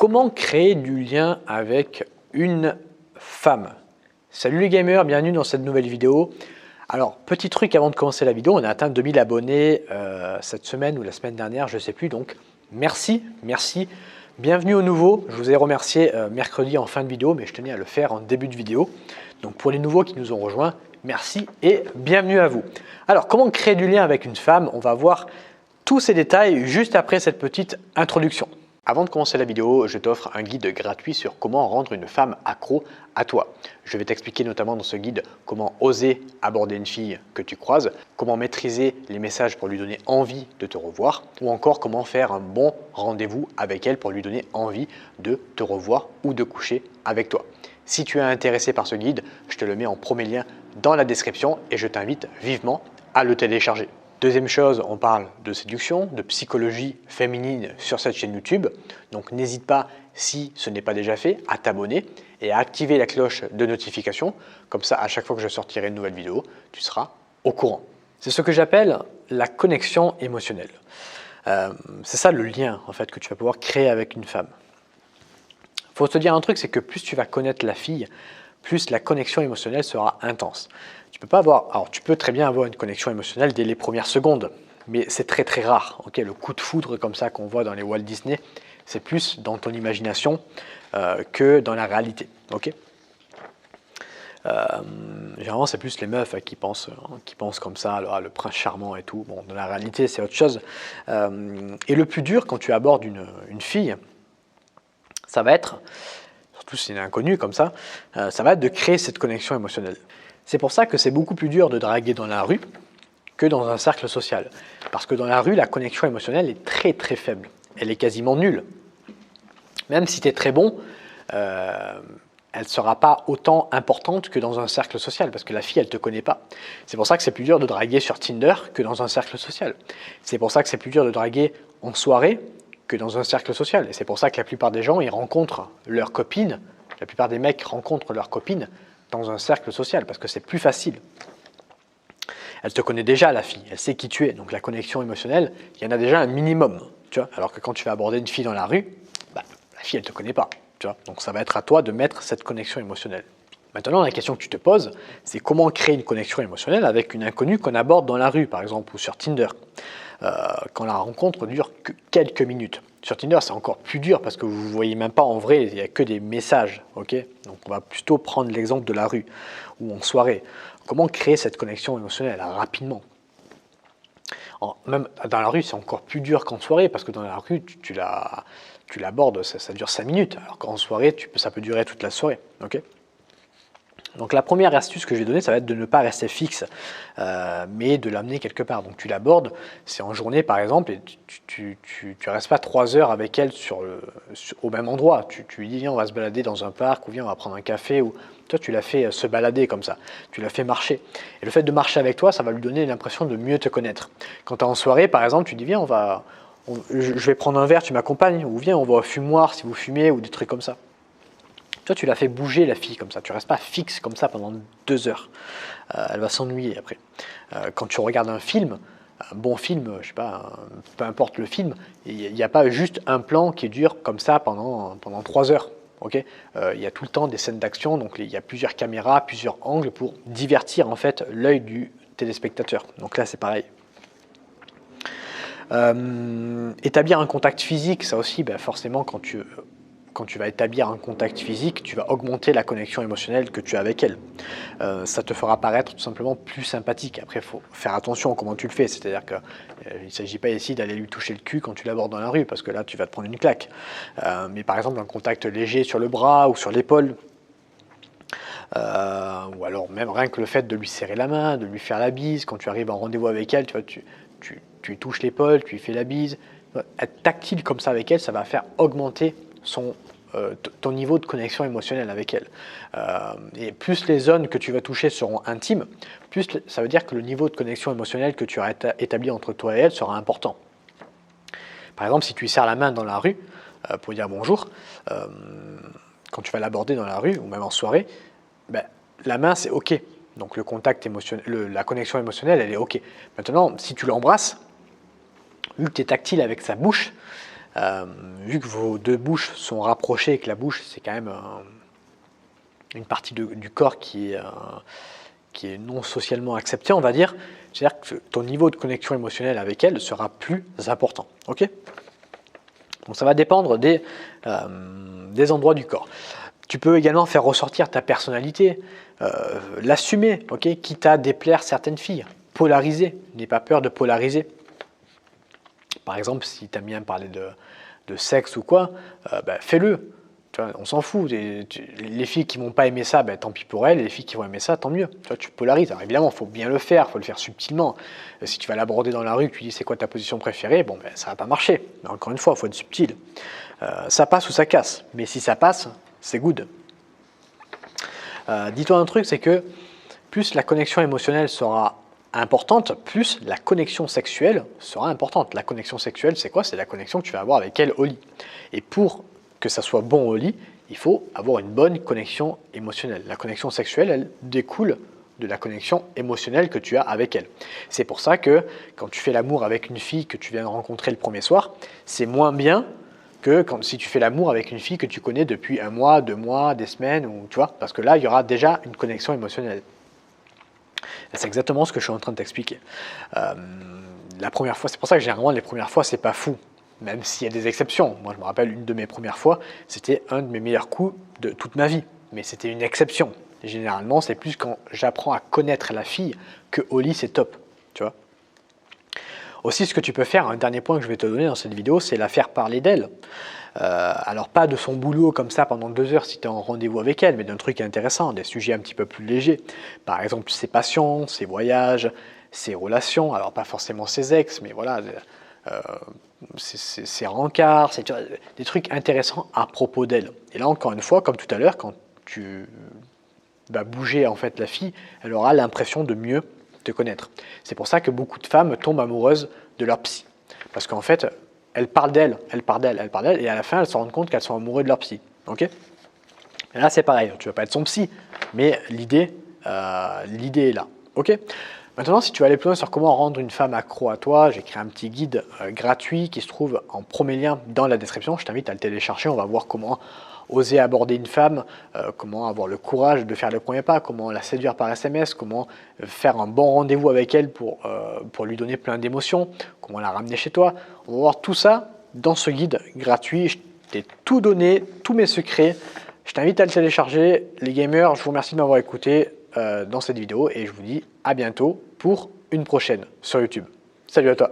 Comment créer du lien avec une femme? Salut les gamers, bienvenue dans cette nouvelle vidéo. Alors, petit truc avant de commencer la vidéo, on a atteint 2000 abonnés cette semaine ou la semaine dernière, je ne sais plus, donc merci. Bienvenue aux nouveaux, je vous ai remercié mercredi en fin de vidéo, mais je tenais à le faire en début de vidéo. Donc pour les nouveaux qui nous ont rejoints, merci et bienvenue à vous. Alors, comment créer du lien avec une femme? On va voir tous ces détails juste après cette petite introduction. Avant de commencer la vidéo, je t'offre un guide gratuit sur comment rendre une femme accro à toi. Je vais t'expliquer notamment dans ce guide comment oser aborder une fille que tu croises, comment maîtriser les messages pour lui donner envie de te revoir, ou encore comment faire un bon rendez-vous avec elle pour lui donner envie de te revoir ou de coucher avec toi. Si tu es intéressé par ce guide, je te le mets en premier lien dans la description et je t'invite vivement à le télécharger. Deuxième chose, on parle de séduction, de psychologie féminine sur cette chaîne YouTube. Donc n'hésite pas, si ce n'est pas déjà fait, à t'abonner et à activer la cloche de notification. Comme ça, à chaque fois que je sortirai une nouvelle vidéo, tu seras au courant. C'est ce que j'appelle la connexion émotionnelle. C'est ça le lien en fait que tu vas pouvoir créer avec une femme. Il faut te dire un truc, c'est que plus tu vas connaître la fille, plus la connexion émotionnelle sera intense. Tu peux pas avoir, alors tu peux très bien avoir une connexion émotionnelle dès les premières secondes, mais c'est très rare. Okay, le coup de foudre comme ça qu'on voit dans les Walt Disney, c'est plus dans ton imagination que dans la réalité. Okay, généralement, c'est plus les meufs qui pensent comme ça, alors, le prince charmant et tout. Bon, dans la réalité, c'est autre chose. Et le plus dur quand tu abordes une fille, ça va être, surtout si c'est une inconnue comme ça va être de créer cette connexion émotionnelle. C'est pour ça que c'est beaucoup plus dur de draguer dans la rue que dans un cercle social. Parce que dans la rue, la connexion émotionnelle est très faible. Elle est quasiment nulle. Même si tu es très bon, elle ne sera pas autant importante que dans un cercle social, parce que la fille, elle ne te connaît pas. C'est pour ça que c'est plus dur de draguer sur Tinder que dans un cercle social. C'est pour ça que c'est plus dur de draguer en soirée que dans un cercle social. Et c'est pour ça que la plupart des gens, ils rencontrent leurs copines, la plupart des mecs rencontrent leurs copines dans un cercle social, parce que c'est plus facile. Elle te connaît déjà, la fille, elle sait qui tu es, donc la connexion émotionnelle, il y en a déjà un minimum, tu vois, alors que quand tu vas aborder une fille dans la rue, la fille, elle ne te connaît pas, tu vois, donc ça va être à toi de mettre cette connexion émotionnelle. Maintenant, la question que tu te poses, c'est comment créer une connexion émotionnelle avec une inconnue qu'on aborde dans la rue, par exemple, ou sur Tinder, quand la rencontre dure que quelques minutes. Sur Tinder, c'est encore plus dur parce que vous ne voyez même pas en vrai, il n'y a que des messages. Okay, donc, on va plutôt prendre l'exemple de la rue ou en soirée. Comment créer cette connexion émotionnelle rapidement? Même dans la rue, c'est encore plus dur qu'en soirée parce que dans la rue, tu l'abordes, ça dure 5 minutes, alors qu'en soirée, ça peut durer toute la soirée. Okay, donc la première astuce que je vais donner, ça va être de ne pas rester fixe, mais de l'amener quelque part. Donc tu l'abordes, c'est en journée par exemple, et tu restes pas 3 heures avec elle au même endroit. Tu lui dis viens, on va se balader dans un parc, ou viens, on va prendre un café, ou toi tu l'as fait se balader comme ça, tu l'as fait marcher. Et le fait de marcher avec toi, ça va lui donner l'impression de mieux te connaître. Quand tu es en soirée par exemple, tu dis viens, je vais prendre un verre, tu m'accompagnes, ou viens, on va au fumoir si vous fumez, ou des trucs comme ça. Toi, tu la fais bouger la fille comme ça, tu ne restes pas fixe comme ça pendant 2 heures. Elle va s'ennuyer après. Quand tu regardes un film, un bon film, je sais pas, peu importe le film, il n'y a pas juste un plan qui dure comme ça pendant 3 heures. Okay, il y a tout le temps des scènes d'action, donc il y a plusieurs caméras, plusieurs angles pour divertir en fait l'œil du téléspectateur. Donc là, c'est pareil. Établir un contact physique, ça aussi, forcément, quand tu vas établir un contact physique, tu vas augmenter la connexion émotionnelle que tu as avec elle. Ça te fera paraître tout simplement plus sympathique. Après, il faut faire attention à comment tu le fais. C'est-à-dire qu'il ne s'agit pas ici d'aller lui toucher le cul quand tu l'abordes dans la rue, parce que là, tu vas te prendre une claque. Mais par exemple, un contact léger sur le bras ou sur l'épaule, ou alors même rien que le fait de lui serrer la main, de lui faire la bise, quand tu arrives en rendez-vous avec elle, tu lui touches l'épaule, tu lui fais la bise. Être tactile comme ça avec elle, ça va faire augmenter ton niveau de connexion émotionnelle avec elle. Et plus les zones que tu vas toucher seront intimes, plus ça veut dire que le niveau de connexion émotionnelle que tu auras établi entre toi et elle sera important. Par exemple, si tu lui serres la main dans la rue pour dire bonjour, quand tu vas l'aborder dans la rue ou même en soirée, la main c'est ok. Donc le contact émotionnel, la connexion émotionnelle, elle est ok. Maintenant, si tu l'embrasses, vu que tu es tactile avec sa bouche, vu que vos deux bouches sont rapprochées et que la bouche, c'est quand même une partie du corps qui est non socialement acceptée, on va dire, c'est-à-dire que ton niveau de connexion émotionnelle avec elle sera plus important. Ok? Donc ça va dépendre des endroits du corps. Tu peux également faire ressortir ta personnalité, l'assumer, ok, quitte à déplaire certaines filles. Polariser, n'aie pas peur de polariser. Par exemple, si tu aimes bien parler de sexe ou quoi, fais-le. Tu vois, on s'en fout. Les filles qui ne vont pas aimer ça, tant pis pour elles. Et les filles qui vont aimer ça, tant mieux. Tu vois, tu polarises. Alors évidemment, il faut bien le faire, il faut le faire subtilement. Si tu vas l'aborder dans la rue, que tu dis c'est quoi ta position préférée, ça ne va pas marcher. Mais encore une fois, il faut être subtil. Ça passe ou ça casse. Mais si ça passe, c'est good. Dis-toi un truc, c'est que plus la connexion émotionnelle sera importante, plus la connexion sexuelle sera importante. La connexion sexuelle, c'est quoi? C'est la connexion que tu vas avoir avec elle au lit. Et pour que ça soit bon au lit, il faut avoir une bonne connexion émotionnelle. La connexion sexuelle, elle découle de la connexion émotionnelle que tu as avec elle. C'est pour ça que quand tu fais l'amour avec une fille que tu viens de rencontrer le premier soir, c'est moins bien que si tu fais l'amour avec une fille que tu connais depuis 1 mois, 2 mois, des semaines, ou, tu vois, parce que là, il y aura déjà une connexion émotionnelle. C'est exactement ce que je suis en train de t'expliquer. La première fois, c'est pour ça que généralement les premières fois, c'est pas fou, même s'il y a des exceptions. Moi, je me rappelle une de mes premières fois, c'était un de mes meilleurs coups de toute ma vie, mais c'était une exception. Généralement, c'est plus quand j'apprends à connaître la fille que au lit, c'est top, tu vois. Aussi, ce que tu peux faire, un dernier point que je vais te donner dans cette vidéo, c'est la faire parler d'elle. Alors pas de son boulot comme ça pendant 2 heures si tu es en rendez-vous avec elle, mais d'un truc intéressant, des sujets un petit peu plus légers. Par exemple, ses passions, ses voyages, ses relations, alors pas forcément ses ex, mais voilà, ses rencarts, des trucs intéressants à propos d'elle. Et là, encore une fois, comme tout à l'heure, quand tu vas bouger en fait la fille, elle aura l'impression de mieux te connaître. C'est pour ça que beaucoup de femmes tombent amoureuses de leur psy. Parce qu'en fait, elles parlent d'elles, et à la fin, elles se rendent compte qu'elles sont amoureuses de leur psy. Okay, et là, c'est pareil, tu ne vas pas être son psy, mais l'idée est là. Okay, maintenant, si tu veux aller plus loin sur comment rendre une femme accro à toi, j'ai créé un petit guide gratuit qui se trouve en premier lien dans la description. Je t'invite à le télécharger, on va voir comment oser aborder une femme, comment avoir le courage de faire le premier pas, comment la séduire par SMS, comment faire un bon rendez-vous avec elle pour lui donner plein d'émotions, comment la ramener chez toi. On va voir tout ça dans ce guide gratuit. Je t'ai tout donné, tous mes secrets. Je t'invite à le télécharger. Les gamers, je vous remercie de m'avoir écouté dans cette vidéo et je vous dis à bientôt pour une prochaine sur YouTube. Salut à toi!